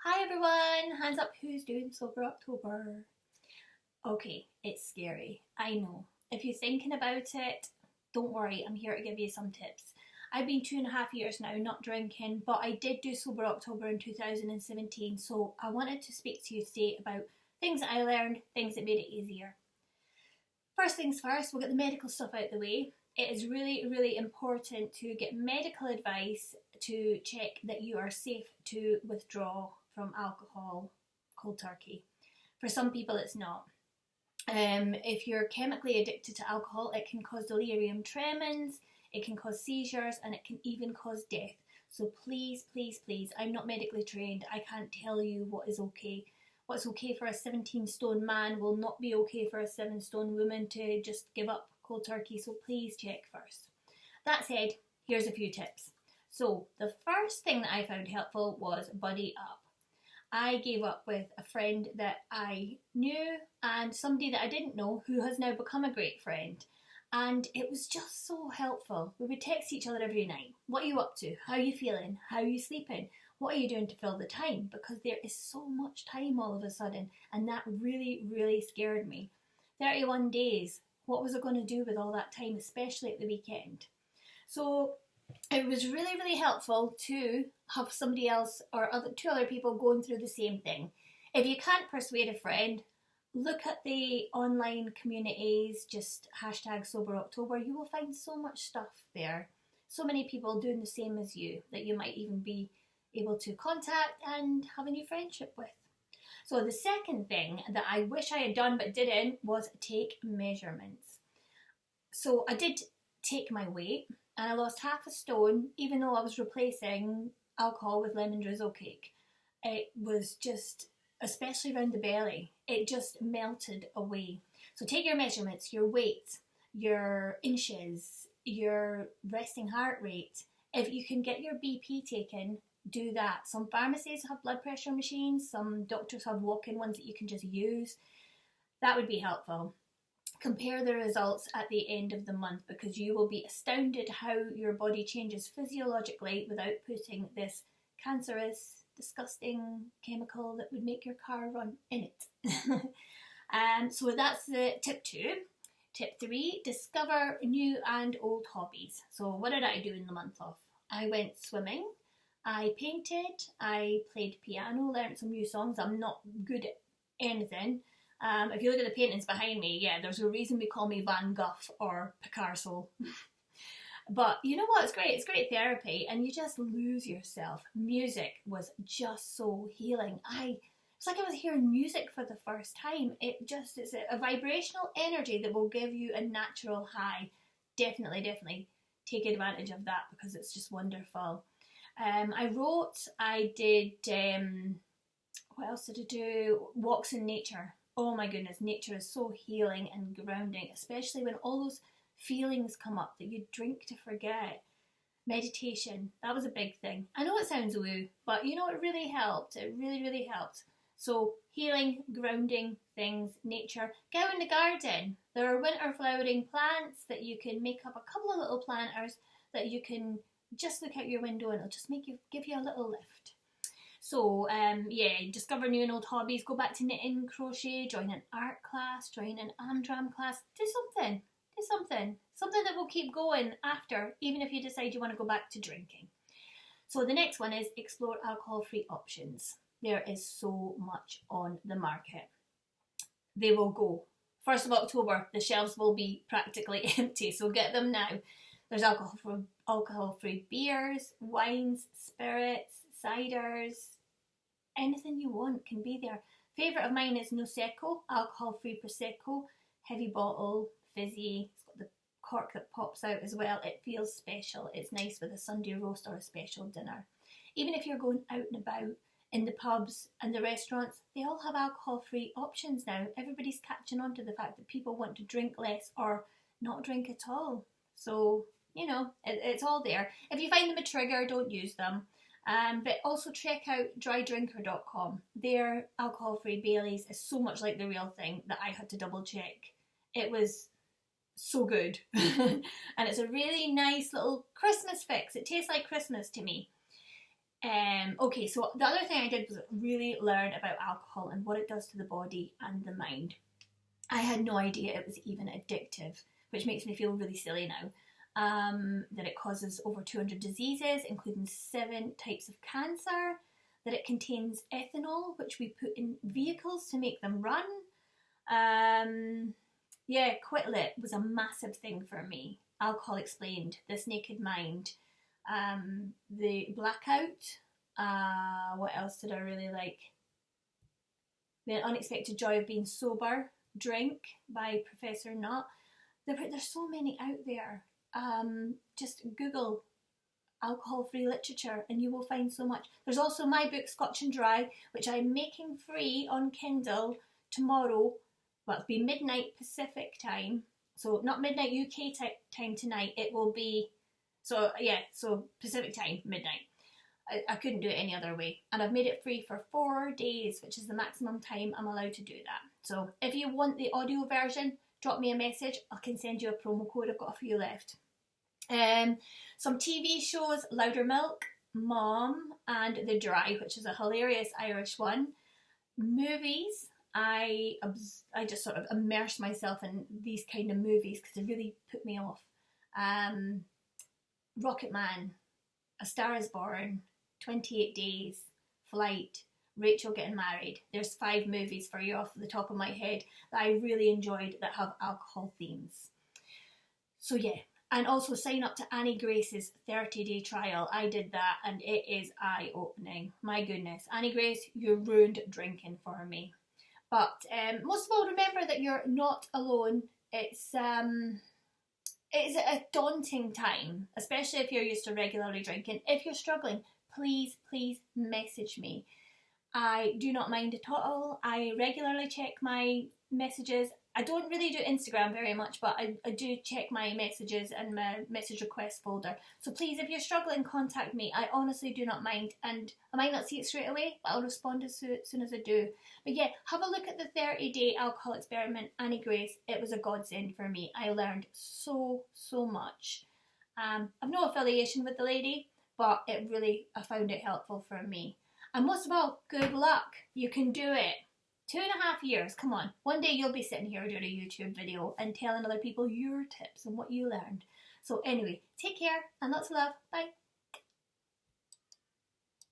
Hi everyone, hands up who's doing Sober October. Okay, it's scary, I know. If you're thinking about it, don't worry, I'm here to give you some tips. I've been 2.5 years now not drinking, but I did do Sober October in 2017, so I wanted to speak to you today about things that I learned, things that made it easier. First things first, we'll get the medical stuff out of the way. It is really, really important to get medical advice to check that you are safe to withdraw from alcohol cold turkey. For some people, it's not. If you're chemically addicted to alcohol, it can cause delirium tremens, it can cause seizures, and it can even cause death. So please, please, please, I'm not medically trained. I can't tell you what is okay. What's okay for a 17-stone man will not be okay for a 7-stone woman to just give up cold turkey. So please check first. That said, here's a few tips. So the first thing that I found helpful was buddy up. I gave up with a friend that I knew and somebody that I didn't know who has now become a great friend. And it was just so helpful. We would text each other every night. What are you up to? How are you feeling? How are you sleeping? What are you doing to fill the time? Because there is so much time all of a sudden. And that really, really scared me. 31 days. What was I going to do with all that time, especially at the weekend? So it was really, really helpful to have somebody else or two other people going through the same thing. If you can't persuade a friend, look at the online communities, just hashtag Sober October. You will find so much stuff there. So many people doing the same as you that you might even be able to contact and have a new friendship with. So the second thing that I wish I had done but didn't was take measurements. So I did take my weight and I lost half a stone even though I was replacing alcohol with lemon drizzle cake. It was just, especially around the belly, it just melted away. So take your measurements, your weight, your inches, your resting heart rate. If you can get your BP taken, do that. Some pharmacies have blood pressure machines, some doctors have walk-in ones that you can just use. That would be helpful. Compare the results at the end of the month because you will be astounded how your body changes physiologically without putting this cancerous, disgusting chemical that would make your car run in it. So that's the tip 2. Tip 3, discover new and old hobbies. So what did I do in the month off? I went swimming, I painted, I played piano, learned some new songs. I'm not good at anything. If you look at the paintings behind me, yeah, there's a reason we call me Van Gogh or Picasso. But you know what? It's great. It's great therapy, and you just lose yourself. Music was just so healing. It's like I was hearing music for the first time. It's a vibrational energy that will give you a natural high. Definitely, definitely take advantage of that because it's just wonderful. I wrote. I did. What else did I do? Walks in nature. Oh my goodness, nature is so healing and grounding, especially when all those feelings come up that you drink to forget. Meditation, that was a big thing. I know it sounds woo, but you know, it really helped. It really, really helped. So healing, grounding things, nature. Go in the garden. There are winter flowering plants that you can make up a couple of little planters that you can just look out your window and it'll just give you a little lift. So, discover new and old hobbies, go back to knitting, crochet, join an art class, join an Amdram class, do something that will keep going after, even if you decide you want to go back to drinking. So the next one is explore alcohol-free options. There is so much on the market. They will go. 1st of October, the shelves will be practically empty, so get them now. There's alcohol-free beers, wines, spirits, ciders, anything you want can be there. Favourite of mine is Prosecco, alcohol-free Prosecco, heavy bottle, fizzy. It's got the cork that pops out as well. It feels special. It's nice with a Sunday roast or a special dinner. Even if you're going out and about in the pubs and the restaurants, they all have alcohol-free options now. Everybody's catching on to the fact that people want to drink less or not drink at all. So, you know, it's all there. If you find them a trigger, don't use them. But also check out drydrinker.com. Their alcohol-free Baileys is so much like the real thing that I had to double check. It was so good. And it's a really nice little Christmas fix. It tastes like Christmas to me. Okay, so the other thing I did was really learn about alcohol and what it does to the body and the mind. I had no idea it was even addictive, which makes me feel really silly now. That it causes over 200 diseases, including 7 types of cancer, that it contains ethanol, which we put in vehicles to make them run. Yeah, quit lit was a massive thing for me. Alcohol Explained, This Naked Mind, The Blackout. What else did I really like? The Unexpected Joy of Being Sober, Drink by Professor Nutt. There's so many out there. Just Google alcohol-free literature and you will find so much. There's also my book Scotch and Dry, which I'm making free on Kindle tomorrow. Well, it'll be midnight Pacific time, so not midnight UK time tonight. It will be, so Pacific time, midnight. I couldn't do it any other way. And I've made it free for 4 days, which is the maximum time I'm allowed to do that. So if you want the audio version, drop me a message. I can send you a promo code. I've got a few left. Some TV shows: Louder Milk, Mom, and The Dry, which is a hilarious Irish one. Movies: I just sort of immerse myself in these kind of movies because they really put me off. Rocket Man, A Star Is Born, 28 Days, Flight, Rachel Getting Married. There's 5 movies for you off the top of my head that I really enjoyed that have alcohol themes. So yeah. And also sign up to Annie Grace's 30-day trial. I did that and it is eye-opening. My goodness. Annie Grace, you ruined drinking for me. But most of all, remember that you're not alone. It's a daunting time, especially if you're used to regularly drinking. If you're struggling, please message me. I do not mind at all. I regularly check my messages. I don't really do Instagram very much, but I do check my messages and my message request folder. So please, if you're struggling, contact me. I honestly do not mind, and I might not see it straight away, but I'll respond as soon as I do. But yeah, have a look at the 30-day alcohol experiment, Annie Grace. It was a godsend for me. I learned so much. I've no affiliation with the lady, but I found it helpful for me. And most of all, good luck. You can do it. 2.5 years, come on. One day you'll be sitting here doing a YouTube video and telling other people your tips and what you learned. So anyway, take care and lots of love. Bye.